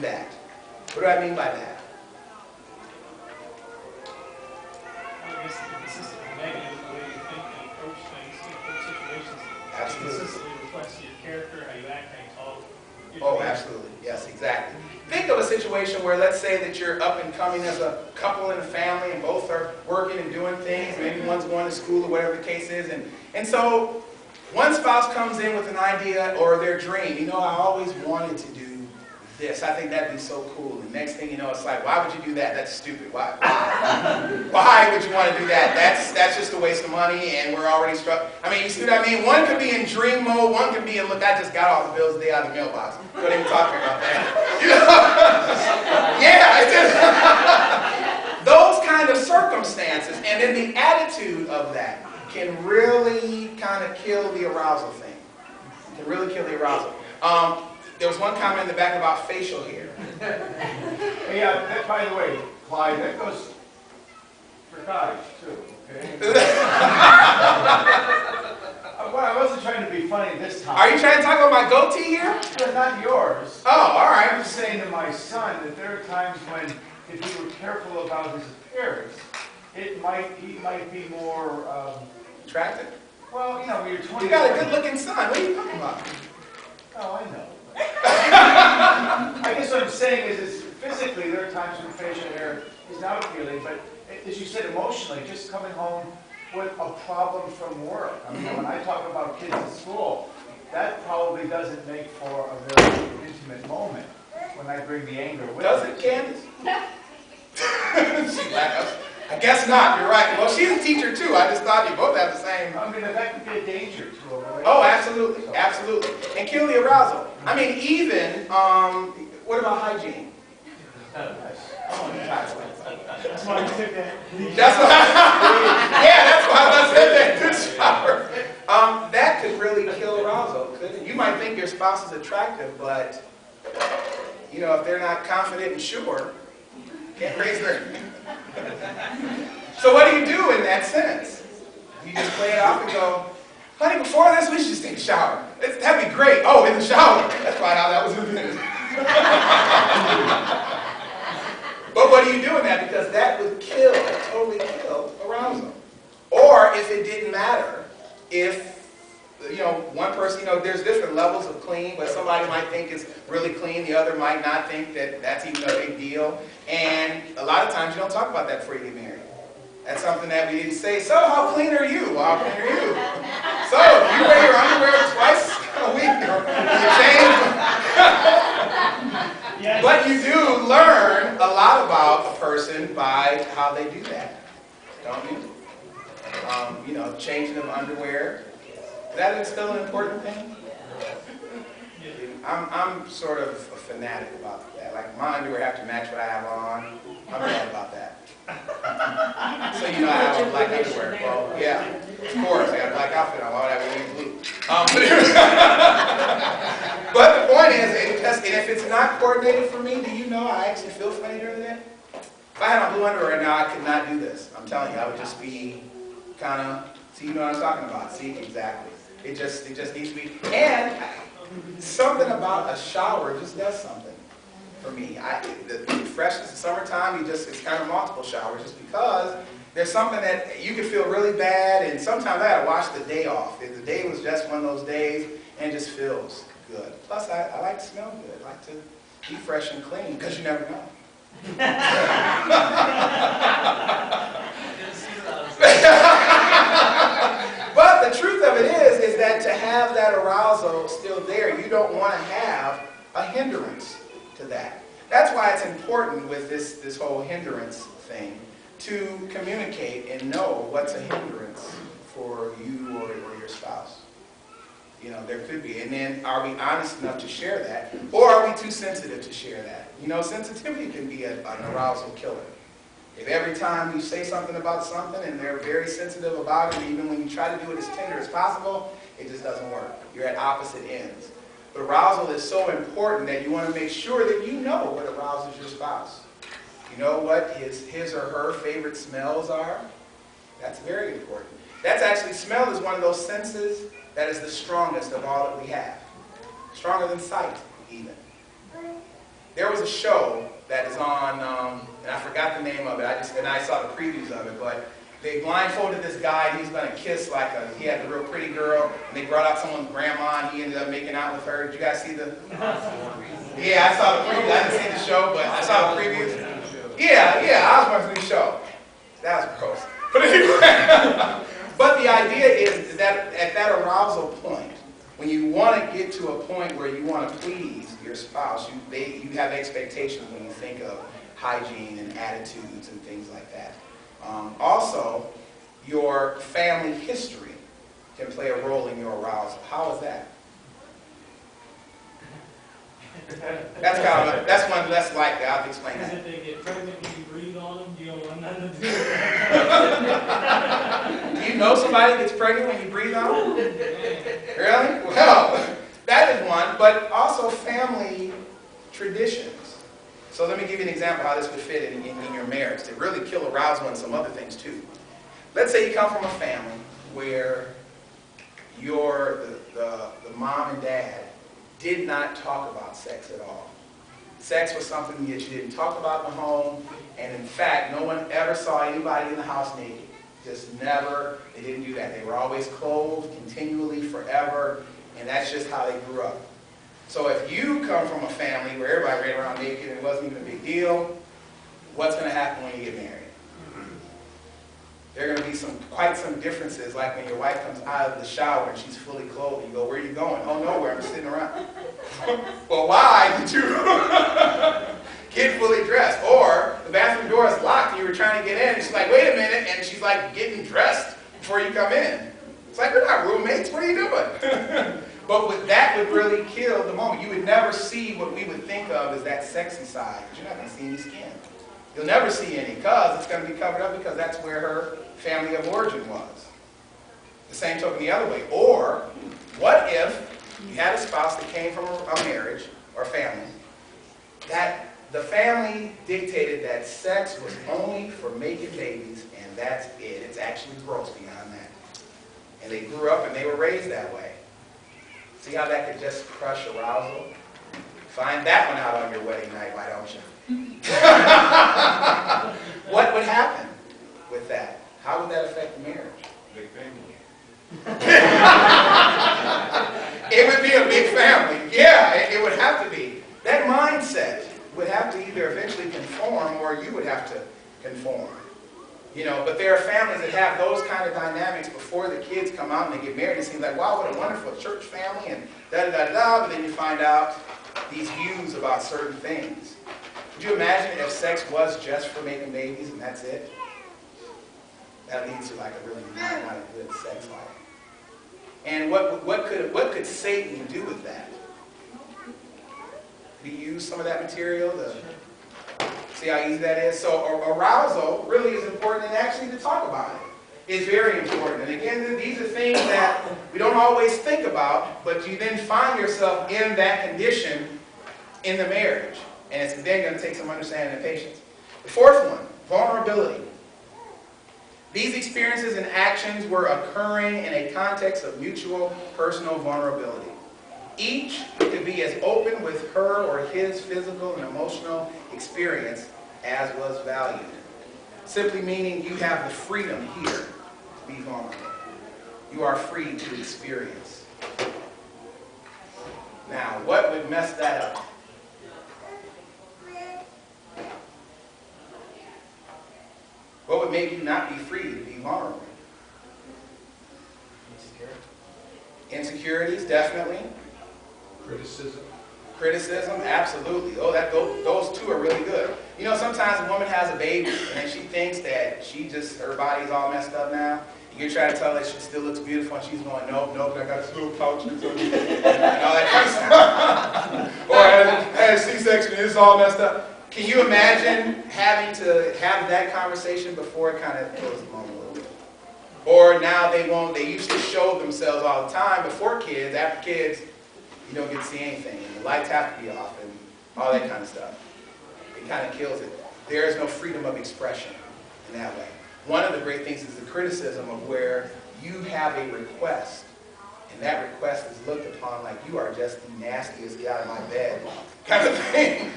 that. What do I mean by that? I guess the consistent negative way you think and approach things, situations. Absolutely. Consistently reflects your character, how you act, how you talk. Oh, absolutely. Yes, exactly. Think of a situation where, let's say that you're up and coming as a couple in a family and both are working and doing things. Maybe one's going to school or whatever the case is. And so one spouse comes in with an idea or their dream. You know, I always wanted to do this. I think that'd be so cool. And next thing you know, it's like, why would you do that? That's stupid. Why? Why would you want to do that? That's just a waste of money, and we're already struck. I mean, you see what I mean? One could be in dream mode. One could be in, look, I just got all the bills today out of the mailbox. Don't even talk to me about that. You know? Yeah, it's just those kind of circumstances, and then the attitude of that can really kind of kill the arousal thing. It can really kill the arousal. There was one comment in the back about facial hair. Yeah, that, by the way, Clyde, that goes for guys too, okay? Well, I wasn't trying to be funny this time. Are you trying to talk about my goatee here? Well, not yours. Oh, all right. I'm just saying to my son that there are times when, if he were careful about his appearance, he might be more Attractive? well, you know, when you're 20. You got a good-looking son. What are you talking about? Oh, I know. I guess what I'm saying is physically there are times when facial hair is not appealing, but as you said, emotionally, just coming home with a problem from work. I mean, when I talk about kids at school, that probably doesn't make for a very intimate moment when I bring the anger with Does me. it, Candace? She laughed. I guess not. You're right. Well, she's a teacher too. I just thought you both have the same. I mean, that could be a danger to a relationship. Oh, absolutely, absolutely. And kill the arousal. I mean, even what about hygiene? Oh, That's why you took that. that's why. Yeah, that's why I said that. Good shower. That could really kill arousal. Couldn't it? You might think your spouse is attractive, but you know, if they're not confident and sure, can't raise their. So what do you do in that sense? You just play it off and go, honey, before this, we should just take a shower. That'd be great. Oh, in the shower. That's probably how that was invented. But what do you do in that? Because that would totally kill arousal. Or if it didn't matter, if, you know, one person, you know, there's different levels of clean, but somebody might think it's really clean, the other might not think that that's even a big deal. And a lot of times you don't talk about that before you get married. That's something that we didn't say, so how clean are you? Well, how clean are you? So, do you wear your underwear twice a week? Or you change? Yes. But you do learn a lot about a person by how they do that, don't you? You know, changing of underwear. Is that still an important thing? I'm sort of a fanatic about that. Like, my underwear have to match what I have on. I'm mad about that. So you know I have black underwear. Well, yeah, of course. I got a black outfit on. Why would I have any blue? But the point is, and if it's not coordinated for me, do you know I actually feel funny during the day? If I had on blue underwear right now, I could not do this. I'm telling you, I would just be kind of, see, you know what I'm talking about. See, exactly. It just needs to be. And something about a shower just does something for me. The freshness of summertime, it's kind of multiple showers just because there's something that you can feel really bad, and sometimes I gotta wash the day off. If the day was just one of those days and it just feels good. Plus, I like to smell good. I like to be fresh and clean because you never know. But the truth of it is that to have that arousal still there, you don't want to have a hindrance to that. That's why it's important with this whole hindrance thing to communicate and know what's a hindrance for you or your spouse. You know, there could be. And then are we honest enough to share that? Or are we too sensitive to share that? You know, sensitivity can be an arousal killer. If every time you say something about something and they're very sensitive about it, even when you try to do it as tender as possible, it just doesn't work. You're at opposite ends. But arousal is so important that you want to make sure that you know what arouses your spouse. You know what his or her favorite smells are? That's very important. That's actually, smell is one of those senses that is the strongest of all that we have. Stronger than sight, even. There was a show that is on, and I forgot the name of it. I saw the previews of it, but they blindfolded this guy, and he was going to kiss he had the real pretty girl, and they brought out someone's grandma, and he ended up making out with her. Did you guys see the? Yeah, I saw the previews. I didn't see the show, but I saw the previews. Yeah, I was watching the show. That was gross. But anyway, but the idea is that at that arousal point, when you want to get to a point where you want to please your spouse, you have expectations when you think of hygiene and attitudes and things like that. Also, your family history can play a role in your arousal. How is that? That's one less likely. I'll explain Because that. if they get pregnant when you breathe on them, you don't want nothing to do with Do you know somebody that gets pregnant when you breathe on them? Really? Well, that is one, but also family traditions. So let me give you an example how this would fit in your marriage. To really kill arousal and some other things too. Let's say you come from a family where the mom and dad did not talk about sex at all. Sex was something that you didn't talk about in the home, and in fact, no one ever saw anybody in the house naked. Just never, they didn't do that. They were always clothed continually, forever, and that's just how they grew up. So if you come from a family where everybody ran around naked and it wasn't even a big deal, what's going to happen when you get married? There are going to be quite some differences, like when your wife comes out of the shower and she's fully clothed. You go, where are you going? Oh, nowhere, I'm sitting around. Well, why did you get fully dressed? Or the bathroom door is locked and you were trying to get in, and she's like, wait a minute, and she's like getting dressed before you come in. It's like, we're not roommates, what are you doing? But that would really kill the moment. You would never see what we would think of as that sexy side, because you're not going to see any skin. You'll never see any, because it's going to be covered up, because that's where her family of origin was. The same token the other way. Or, what if you had a spouse that came from a marriage or family, that the family dictated that sex was only for making babies, and that's it. It's actually gross beyond that. And they grew up and they were raised that way. See how that could just crush arousal? Find that one out on your wedding night, why don't you? What would happen with that? How would that affect the marriage? Big family. It would be a big family. Yeah, it would have to be. That mindset would have to either eventually conform or you would have to conform. But there are families that have those kind of dynamics before the kids come out and they get married. It seems like, wow, what a wonderful church family and da-da-da-da, but then you find out these views about certain things. Could you imagine if sex was just for making babies and that's it? That leads to like a really not a good sex life. And what could Satan do with that? Could he use some of that material to see how easy that is? So arousal really is important, and actually to talk about it is very important. And again, these are things that we don't always think about, but you then find yourself in that condition in the marriage. And it's then going to take some understanding and patience. The fourth one, vulnerability. These experiences and actions were occurring in a context of mutual personal vulnerability. Each could be as open with her or his physical and emotional experience as was valued. Simply meaning you have the freedom here to be vulnerable. You are free to experience. Now, what would mess that up? What would make you not be free to be vulnerable? Insecurities, definitely. Criticism, absolutely. Oh, those two are really good. Sometimes a woman has a baby and she thinks that her body's all messed up now. You try to tell her that she still looks beautiful and she's going, nope, I got this little pouch and all that kind of stuff. Or I had a C-section and it's all messed up. Can you imagine having to have that conversation before it kind of kills the moment a little bit? Or now they used to show themselves all the time before kids. After kids, you don't get to see anything. And the lights have to be off and all that kind of stuff. It kind of kills it. There is no freedom of expression in that way. One of the great things is the criticism of where you have a request, and that request is looked upon like you are just the nastiest get out of my bed kind of thing.